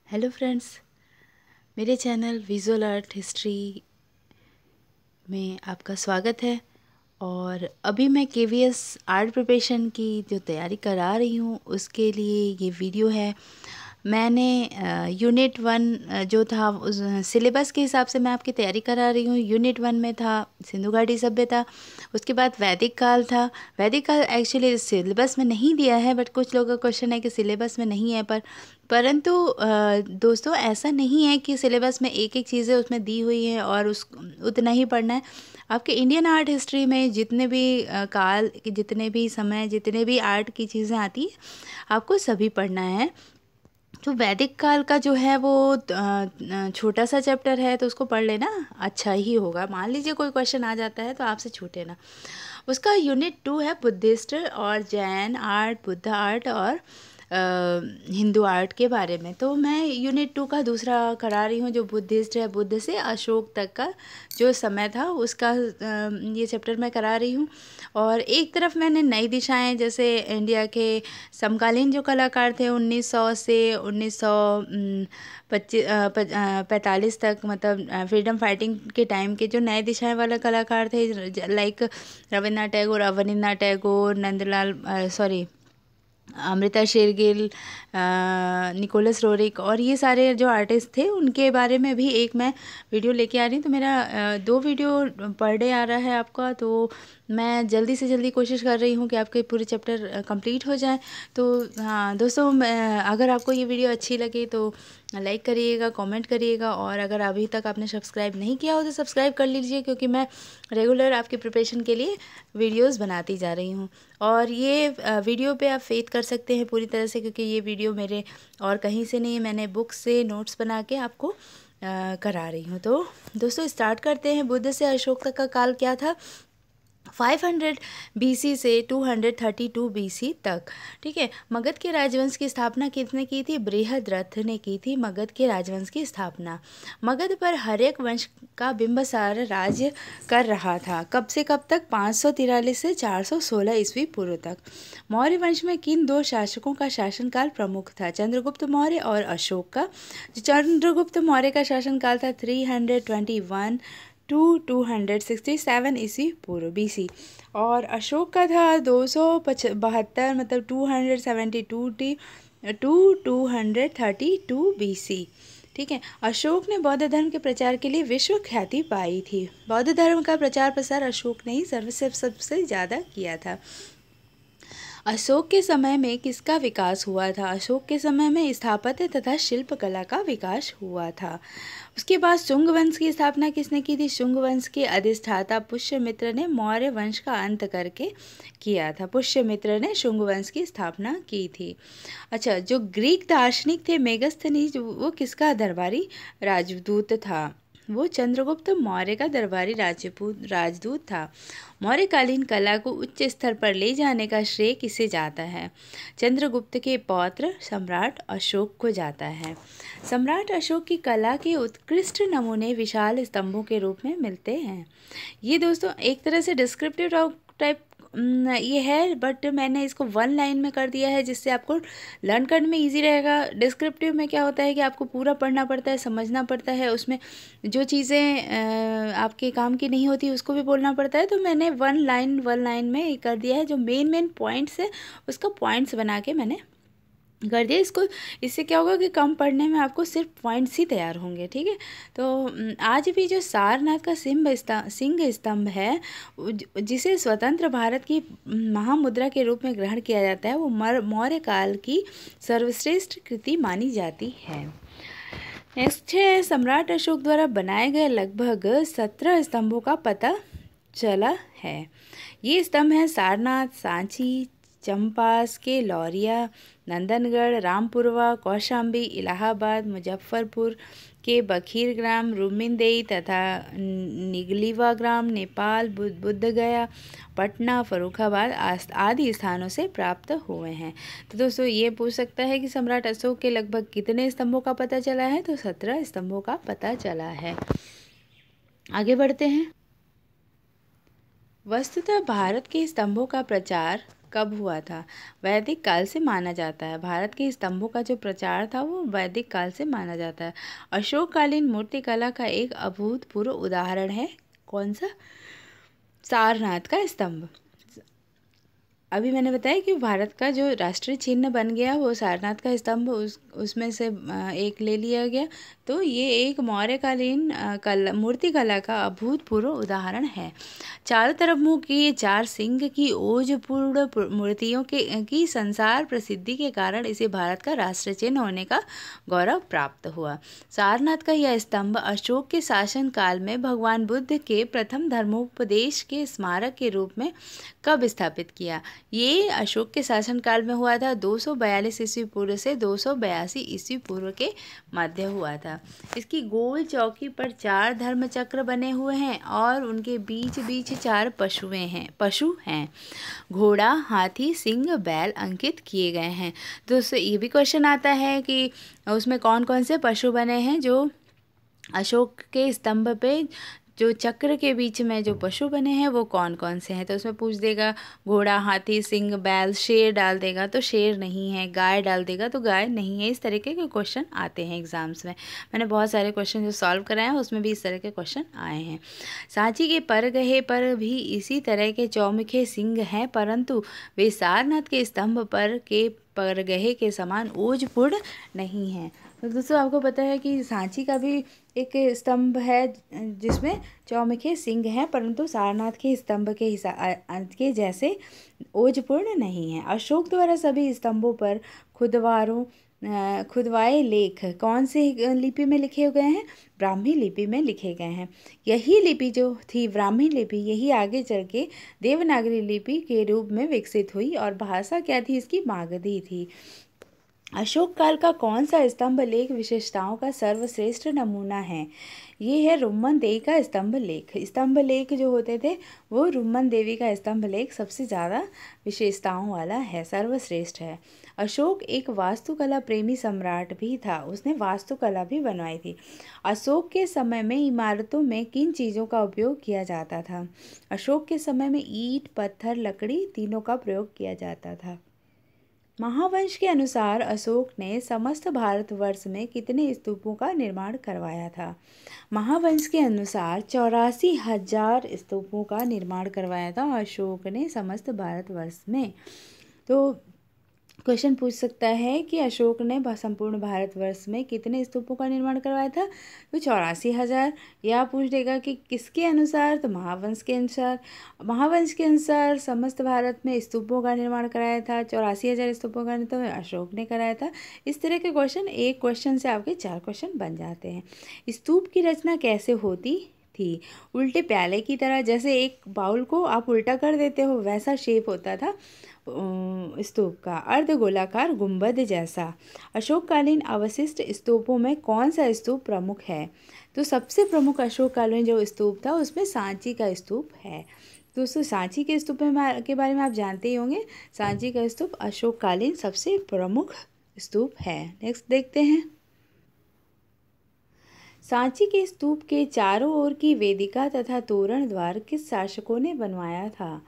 Hello friends, मेरे channel visual art history में आपका स्वागत है। और अभी मैं केवीएस आर्ट प्रिपरेशन की जो तैयारी करा रही हूँ उसके लिए ये वीडियो है। मैंने यूनिट 1 जो था उस सिलेबस के हिसाब से मैं आपकी तैयारी करा रही हूँ। यूनिट 1 में था सिंधु घाटी सभ्यता, उसके बाद वैदिक काल था। वैदिक काल एक्चुअली सिलेबस में नहीं दिया है, बट कुछ लोगों का क्वेश्चन है कि सिलेबस में नहीं है, परंतु दोस्तों ऐसा नहीं है कि सिलेबस में एक एक चीज़ें उसमें दी हुई हैं और उस उतना ही पढ़ना है। आपके इंडियन आर्ट हिस्ट्री में जितने भी काल, जितने भी समय, जितने भी आर्ट की चीज़ें आती हैं आपको सभी पढ़ना है। तो वैदिक काल का जो है वो छोटा सा चैप्टर है, तो उसको पढ़ लेना अच्छा ही होगा। मान लीजिए कोई क्वेश्चन आ जाता है तो आपसे छूटे ना। उसका यूनिट 2 है बुद्धिस्ट और जैन आर्ट, बुद्ध आर्ट और हिंदू आर्ट के बारे में। तो मैं यूनिट 2 का दूसरा करा रही हूँ, जो बुद्धिस्ट है। बुद्ध से अशोक तक का जो समय था उसका ये चैप्टर मैं करा रही हूँ। और एक तरफ मैंने नई दिशाएं, जैसे इंडिया के समकालीन जो कलाकार थे 1900 से 1945 तक, मतलब फ्रीडम फाइटिंग के टाइम के जो नए दिशाएं वाले कलाकार थे, like Rabindranath Tagore, Abanindranath Tagore, Nandalal Amrita Shergil, Nicholas Roerich और ये सारे जो आर्टिस्ट थे उनके बारे में भी एक मैं वीडियो लेके आ रही हूँ। तो मेरा 2 वीडियो पर डे आ रहा है आपका, तो मैं जल्दी से जल्दी कोशिश कर रही हूँ कि आपके पूरे चैप्टर कंप्लीट हो जाए। तो हाँ दोस्तों, अगर आपको ये वीडियो अच्छी लगे तो लाइक करिएगा, कमेंट करिएगा, और अगर अभी तक आपने सब्सक्राइब नहीं किया हो तो सब्सक्राइब कर लीजिए, क्योंकि मैं रेगुलर आपकी प्रिपरेशन के लिए वीडियोस बनाती जा रही हूँ। और ये वीडियो पे आप फेथ कर सकते हैं पूरी तरह से, क्योंकि ये वीडियो मेरे और कहीं से नहीं, मैंने बुक से नोट्स बना के आपको करा रही हूँ। तो दोस्तों स्टार्ट करते हैं। बुद्ध से अशोक तक का काल क्या था? 500 BC से 232 BC तक। ठीक है। मगध के राजवंश की स्थापना किसने की थी? बृहद्रथ ने की थी मगध के राजवंश की स्थापना। मगध पर हर्यक वंश का बिंबिसार राज्य कर रहा था। कब से कब तक? 543 से 416 ईस्वी पूर्व तक। मौर्य वंश में किन 2 शासकों का शासनकाल प्रमुख था? चंद्रगुप्त मौर्य और अशोक का। चंद्रगुप्त मौर्य का शासनकाल था 321 टू 267 ईस्वी पूर्व BC, और अशोक का था 272, मतलब 272 टू 232 BC। ठीक है। अशोक ने बौद्ध धर्म के प्रचार के लिए विश्व ख्याति पाई थी। बौद्ध धर्म का प्रचार प्रसार अशोक ने ही सबसे ज़्यादा किया था। अशोक के समय में किसका विकास हुआ था? अशोक के समय में स्थापत्य तथा शिल्पकला का विकास हुआ था। उसके बाद शुंग वंश की स्थापना किसने की थी? शुंग वंश के अधिष्ठाता पुष्यमित्र ने मौर्य वंश का अंत करके किया था। पुष्यमित्र ने शुंग वंश की स्थापना की थी। अच्छा, जो ग्रीक दार्शनिक थे मेगस्थनीज, वो किसका दरबारी राजदूत था? वो चंद्रगुप्त मौर्य का दरबारी राजदूत था। मौर्यकालीन कला को उच्च स्तर पर ले जाने का श्रेय किसे जाता है? चंद्रगुप्त के पौत्र सम्राट अशोक को जाता है। सम्राट अशोक की कला के उत्कृष्ट नमूने विशाल स्तंभों के रूप में मिलते हैं। ये दोस्तों एक तरह से डिस्क्रिप्टिव टाइप ये है, बट मैंने इसको 1 लाइन में कर दिया है जिससे आपको लर्न करने में इजी रहेगा। डिस्क्रिप्टिव में क्या होता है कि आपको पूरा पढ़ना पड़ता है, समझना पड़ता है, उसमें जो चीज़ें आपके काम की नहीं होती उसको भी बोलना पड़ता है। तो मैंने 1 लाइन में कर दिया है। जो मेन पॉइंट्स है उसका पॉइंट्स बना के मैंने कर दिया। इससे क्या होगा कि कम पढ़ने में आपको सिर्फ पॉइंट्स ही तैयार होंगे। ठीक है। तो आज भी जो सारनाथ का सिंह स्तंभ है, जिसे स्वतंत्र भारत की महामुद्रा के रूप में ग्रहण किया जाता है, वो मौर्य काल की सर्वश्रेष्ठ कृति मानी जाती है। नेक्स्ट है, सम्राट अशोक द्वारा बनाए गए लगभग 17 स्तंभों का पता चला है। ये स्तंभ हैं सारनाथ, सांची, चंपास के लौरिया, नंदनगढ़, रामपुरवा, कौशाम्बी, इलाहाबाद, मुजफ्फरपुर के बखीर ग्राम, रुमिनदेई तथा निगलीवा ग्राम, नेपाल, बुद्धगया, पटना, फर्रुखाबाद आदि स्थानों से प्राप्त हुए हैं। तो दोस्तों ये पूछ सकता है कि सम्राट अशोक के लगभग कितने स्तंभों का पता चला है? तो 17 स्तंभों का पता चला है। आगे बढ़ते हैं। वस्तुतः भारत के स्तंभों का प्रचार कब हुआ था? वैदिक काल से माना जाता है। भारत के स्तंभों का जो प्रचार था वो वैदिक काल से माना जाता है। अशोककालीन मूर्तिकला का एक अभूतपूर्व उदाहरण है कौन सा? सारनाथ का स्तंभ। अभी मैंने बताया कि भारत का जो राष्ट्रीय चिन्ह बन गया वो सारनाथ का स्तंभ उसमें से एक ले लिया गया। तो ये एक मौर्यकालीन मूर्तिकला का अभूतपूर्व उदाहरण है। चारों तरफ मुंह की 4 सिंह की ओजपूर्ण मूर्तियों की संसार प्रसिद्धि के कारण इसे भारत का राष्ट्रीय चिन्ह होने का गौरव प्राप्त हुआ। सारनाथ का यह स्तंभ अशोक के शासन काल में भगवान बुद्ध के प्रथम धर्मोपदेश के स्मारक के रूप में कब स्थापित किया? ये अशोक के शासनकाल में हुआ था। 242 ईस्वी पूर्व से 282 ईस्वी पूर्व के मध्य हुआ था। इसकी गोल चौकी पर 4 धर्म चक्र बने हुए हैं और उनके बीच बीच 4 पशु हैं। घोड़ा, हाथी, सिंह, बैल अंकित किए गए हैं। दोस्तों ये भी क्वेश्चन आता है कि उसमें कौन कौन से पशु बने हैं जो अशोक के स्तंभ पे जो चक्र के बीच में जो पशु बने हैं वो कौन कौन से हैं? तो उसमें पूछ देगा घोड़ा, हाथी, सिंह, बैल। शेर डाल देगा तो शेर नहीं है। गाय डाल देगा तो गाय नहीं है। इस तरीके के क्वेश्चन आते हैं एग्जाम्स में। मैंने बहुत सारे क्वेश्चन जो सॉल्व कराए हैं उसमें भी इस तरह के क्वेश्चन आए हैं। सांची के परगहे पर भी इसी तरह के चौमुखे सिंह हैं, परंतु वे सारनाथ के स्तंभ पर के परगहे के समान ओजपूर्ण नहीं हैं। तो दोस्तों आपको पता है कि सांची का भी एक स्तंभ है जिसमें चौमुखे सिंह हैं, परंतु सारनाथ के स्तंभ के जैसे ओजपूर्ण नहीं है। अशोक द्वारा सभी स्तंभों पर खुदवाए लेख कौन सी लिपि में लिखे गए हैं? ब्राह्मी लिपि में लिखे गए हैं। यही लिपि जो थी ब्राह्मी लिपि, यही आगे चल के देवनागरी लिपि के रूप में विकसित हुई और भाषा क्या थी इसकी? मागधी थी। अशोक काल का कौन सा स्तंभ लेख विशेषताओं का सर्वश्रेष्ठ नमूना है? ये है रुम्मन देवी का स्तंभ लेख। स्तंभ लेख जो होते थे वो रुम्मन देवी का स्तंभ लेख सबसे ज़्यादा विशेषताओं वाला है, सर्वश्रेष्ठ है। अशोक एक वास्तुकला प्रेमी सम्राट भी था। उसने वास्तुकला भी बनवाई थी। अशोक के समय में इमारतों में किन चीज़ों का उपयोग किया जाता था? अशोक के समय में ईंट, पत्थर, लकड़ी तीनों का प्रयोग किया जाता था। महावंश के अनुसार अशोक ने समस्त भारतवर्ष में कितने स्तूपों का निर्माण करवाया था? महावंश के अनुसार 84,000 स्तूपों का निर्माण करवाया था अशोक ने समस्त भारतवर्ष में। तो क्वेश्चन पूछ सकता है कि अशोक ने संपूर्ण भारतवर्ष में कितने स्तूपों का निर्माण करवाया था? तो 84,000। या पूछ देगा कि किसके अनुसार? तो महावंश के अनुसार। महावंश के अनुसार समस्त भारत में स्तूपों का निर्माण कराया था। 84,000 स्तूपों का तो अशोक ने कराया था। इस तरह के क्वेश्चन, एक क्वेश्चन से आपके 4 क्वेश्चन बन जाते हैं। स्तूप की रचना कैसे होती थी? उल्टे प्याले की तरह, जैसे एक बाउल को आप उल्टा कर देते हो वैसा शेप होता था स्तूप का, अर्धगोलाकार गुंबद जैसा। अशोककालीन अवशिष्ट स्तूपों में कौन सा स्तूप प्रमुख है? तो सबसे प्रमुख अशोककालीन जो स्तूप था उसमें सांची का स्तूप है। दोस्तों सांची के स्तूप के बारे में आप जानते ही होंगे। सांची का स्तूप अशोककालीन सबसे प्रमुख स्तूप है। नेक्स्ट देखते हैं। सांची के स्तूप के चारों ओर की वेदिका तथा तोरण द्वार किस शासकों ने बनवाया था?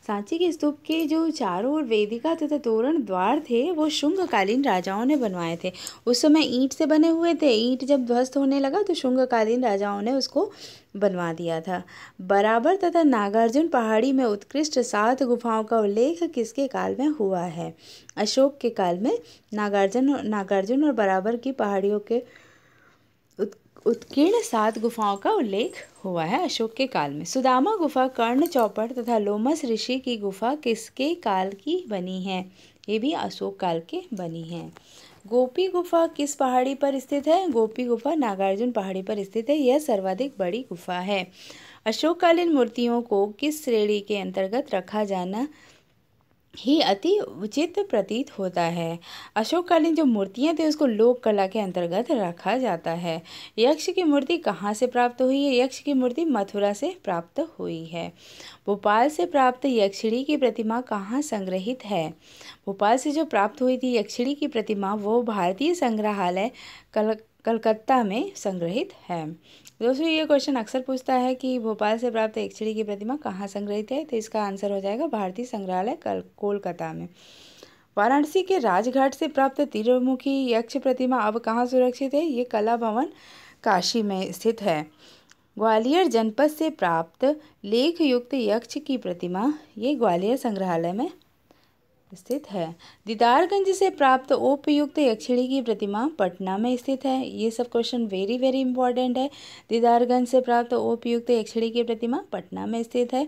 सांची के स्तूप के जो चारों ओर वेदिका तथा तोरण द्वार थे वो शुंगकालीन राजाओं ने बनवाए थे। उस समय ईंट से बने हुए थे। ईंट जब ध्वस्त होने लगा तो शुंगकालीन राजाओं ने उसको बनवा दिया था। बराबर तथा नागार्जुन पहाड़ी में उत्कृष्ट 7 गुफाओं का उल्लेख किसके काल में हुआ है? अशोक के काल में नागार्जुन और बराबर की पहाड़ियों के उत्कीर्ण 7 गुफाओं का उल्लेख हुआ है अशोक के काल में। सुदामा गुफा, कर्ण चौपड़ तथा लोमस ऋषि की गुफा किसके काल की बनी है? ये भी अशोक काल के बनी है। गोपी गुफा किस पहाड़ी पर स्थित है? गोपी गुफा नागार्जुन पहाड़ी पर स्थित है। यह सर्वाधिक बड़ी गुफा है। अशोककालीन मूर्तियों को किस श्रेणी के अंतर्गत रखा जाना ही अति उचित प्रतीत होता है? अशोककालीन जो मूर्तियां थी उसको लोक कला के अंतर्गत रखा जाता है। यक्ष की मूर्ति कहाँ से प्राप्त हुई है? यक्ष की मूर्ति मथुरा से प्राप्त हुई है। भोपाल से प्राप्त यक्षिणी की प्रतिमा कहाँ संग्रहित है? भोपाल से जो प्राप्त हुई थी यक्षिणी की प्रतिमा वो भारतीय संग्रहालय कलकत्ता में संग्रहित है। दोस्तों ये क्वेश्चन अक्सर पूछता है कि भोपाल से प्राप्त यक्षिणी की प्रतिमा कहाँ संग्रहित है, तो इसका आंसर हो जाएगा भारतीय संग्रहालय कोलकाता में। वाराणसी के राजघाट से प्राप्त त्रिमुखी यक्ष प्रतिमा अब कहाँ सुरक्षित है, ये कला भवन काशी में स्थित है। ग्वालियर जनपद से प्राप्त लेख युक्त यक्ष की प्रतिमा ये ग्वालियर संग्रहालय में स्थित है। दीदारगंज से प्राप्त उपयुक्त यक्षिणी की प्रतिमा पटना में स्थित है। ये सब क्वेश्चन वेरी वेरी इंपॉर्टेंट है। दीदारगंज से प्राप्त उपयुक्त यक्षिणी की प्रतिमा पटना में स्थित है।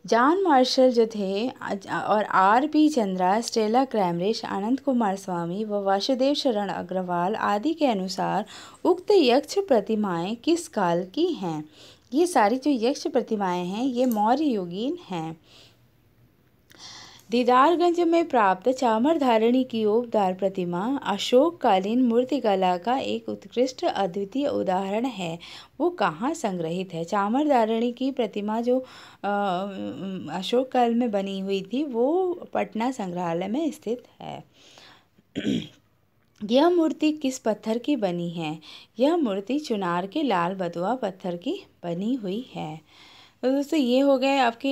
जॉन मार्शल जो थे और R.P. चंद्रा, स्टेला क्रैमरिश, आनंद कुमार स्वामी व वासुदेव शरण अग्रवाल आदि के अनुसार उक्त यक्ष प्रतिमाएं किस काल की हैं? ये सारी जो यक्ष प्रतिमाएं हैं ये मौर्य युगीन हैं। दीदारगंज में प्राप्त चामरधारिणी की ओपदार प्रतिमा अशोककालीन मूर्तिकला का एक उत्कृष्ट अद्वितीय उदाहरण है। वो कहाँ संग्रहित है? चामरधारिणी की प्रतिमा जो अशोक काल में बनी हुई थी वो पटना संग्रहालय में स्थित है। यह मूर्ति किस पत्थर की बनी है? यह मूर्ति चुनार के लाल बथुआ पत्थर की बनी हुई है। तो दोस्तों ये हो गए आपके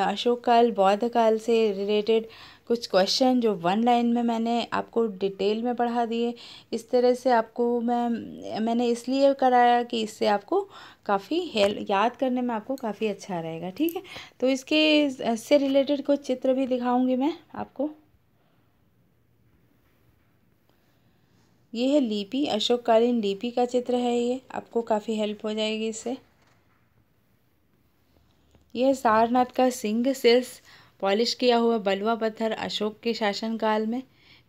अशोक काल बौद्ध काल से रिलेटेड कुछ क्वेश्चन जो वन लाइन में मैंने आपको डिटेल में पढ़ा दिए। इस तरह से आपको मैंने इसलिए कराया कि इससे आपको काफ़ी हेल्प याद करने में आपको काफ़ी अच्छा रहेगा। ठीक है, तो इससे रिलेटेड कुछ चित्र भी दिखाऊंगी मैं आपको। ये है लिपि, अशोककालीन लिपि का चित्र है। ये आपको काफ़ी हेल्प हो जाएगी इससे। यह सारनाथ का सिंह शीर्ष पॉलिश किया हुआ बलुआ पत्थर अशोक के शासनकाल में।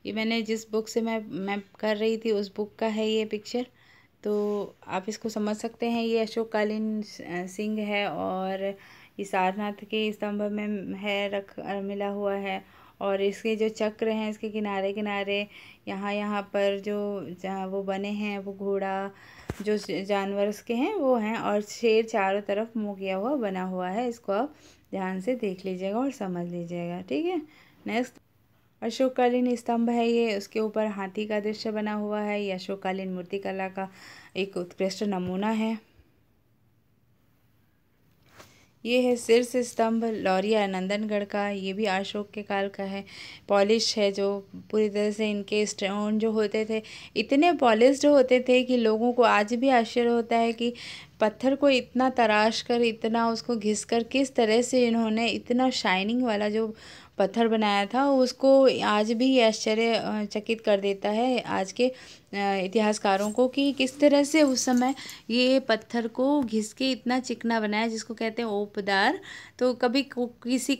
ये मैंने जिस बुक से मैं कर रही थी उस बुक का है ये पिक्चर, तो आप इसको समझ सकते हैं। ये अशोककालीन सिंह है और ये सारनाथ के स्तंभ में है मिला हुआ है। और इसके जो चक्र हैं इसके किनारे किनारे यहाँ पर जो वो बने हैं वो घोड़ा जो जानवर उसके हैं वो हैं, और शेर चारों तरफ मुंह किया हुआ बना हुआ है। इसको आप ध्यान से देख लीजिएगा और समझ लीजिएगा। ठीक है, नेक्स्ट अशोककालीन स्तंभ है ये, उसके ऊपर हाथी का दृश्य बना हुआ है। ये अशोककालीन मूर्तिकला का एक उत्कृष्ट नमूना है। ये है शीर्ष स्तंभ लौरिया नंदनगढ़ का, ये भी अशोक के काल का है। पॉलिश है जो पूरी तरह से इनके स्टोन जो होते थे इतने पॉलिश्ड होते थे कि लोगों को आज भी आश्चर्य होता है कि पत्थर को इतना तराश कर इतना उसको घिस कर किस तरह से इन्होंने इतना शाइनिंग वाला जो पत्थर बनाया था उसको आज भी आश्चर्यचकित कर देता है आज के इतिहासकारों को कि किस तरह से उस समय ये पत्थर को घिस के इतना चिकना बनाया जिसको कहते हैं ओपदार। तो कभी किसी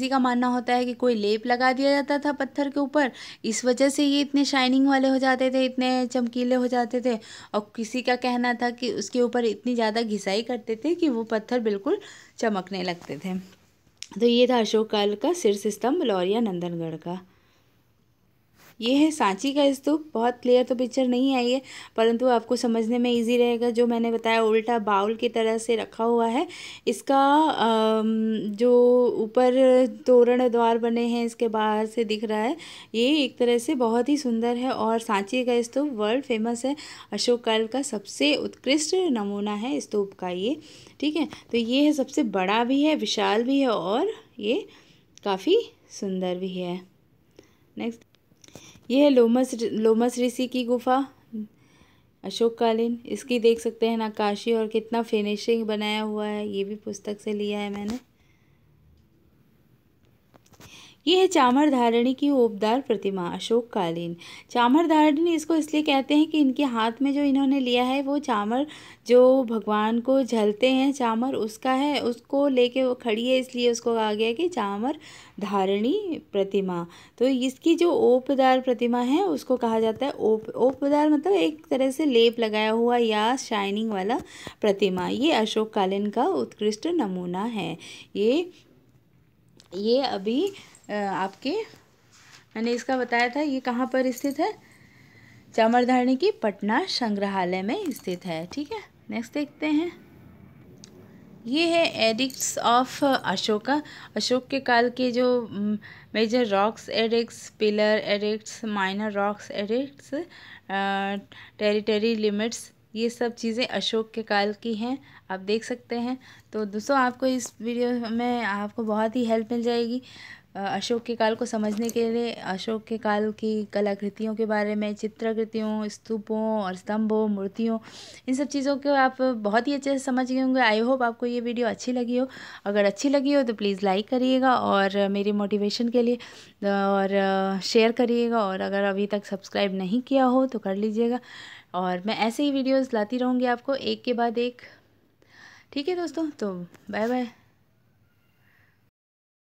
का मानना होता है कि कोई लेप लगा दिया जाता था पत्थर के ऊपर, इस वजह से ये इतने शाइनिंग वाले हो जाते थे, इतने चमकीले हो जाते थे। और किसी का कहना था कि उसके ऊपर इतनी ज़्यादा घिसाई करते थे कि वो पत्थर बिल्कुल चमकने लगते थे। तो ये था अशोक काल का शीर्ष स्तंभ लौरिया नंदनगढ़ का। ये है सांची का स्तूप। बहुत क्लियर तो पिक्चर नहीं आई है परंतु आपको समझने में इजी रहेगा। जो मैंने बताया उल्टा बाउल की तरह से रखा हुआ है। इसका जो ऊपर तोरण द्वार बने हैं इसके बाहर से दिख रहा है, ये एक तरह से बहुत ही सुंदर है। और सांची का स्तूप वर्ल्ड फेमस है, अशोक काल का सबसे उत्कृष्ट नमूना है स्तूप का ये। ठीक है, तो ये है सबसे बड़ा भी है, विशाल भी है और ये काफ़ी सुंदर भी है। नेक्स्ट ये है लोमस ऋषि की गुफा अशोककालीन। इसकी देख सकते हैं नक्काशी और कितना फिनिशिंग बनाया हुआ है, ये भी पुस्तक से लिया है मैंने। ये है चामरधारिणी की ओपदार प्रतिमा अशोककालीन। चामरधारिणी इसको इसलिए कहते हैं कि इनके हाथ में जो इन्होंने लिया है वो चामर जो भगवान को झलते हैं चामर उसका है, उसको लेके वो खड़ी है इसलिए उसको कहा गया कि चामर धारिणी प्रतिमा। तो इसकी जो ओपदार प्रतिमा है उसको कहा जाता है ओपदार मतलब एक तरह से लेप लगाया हुआ या शाइनिंग वाला प्रतिमा। ये अशोककालीन का उत्कृष्ट नमूना है। ये अभी आपके मैंने इसका बताया था ये कहाँ पर स्थित है, चामरधारिणी की पटना संग्रहालय में स्थित है। ठीक है, नेक्स्ट देखते हैं। ये है एडिक्ट्स ऑफ अशोका। अशोक के काल के जो major rocks edicts, pillar edicts, minor rocks edicts, territory limits, ये सब चीज़ें अशोक के काल की हैं, आप देख सकते हैं। तो दोस्तों आपको इस वीडियो में आपको बहुत ही हेल्प मिल जाएगी अशोक के काल को समझने के लिए, अशोक के काल की कलाकृतियों के बारे में, चित्रकृतियों, स्तूपों और स्तंभों, मूर्तियों, इन सब चीज़ों को आप बहुत ही अच्छे से समझ गए होंगे। आई होप आपको ये वीडियो अच्छी लगी हो। अगर अच्छी लगी हो तो प्लीज़ लाइक करिएगा और मेरी मोटिवेशन के लिए, और शेयर करिएगा, और अगर अभी तक सब्सक्राइब नहीं किया हो तो कर लीजिएगा। और मैं ऐसे ही वीडियोज़ लाती रहूँगी आपको एक के बाद एक। ठीक है दोस्तों, तो बाय बाय।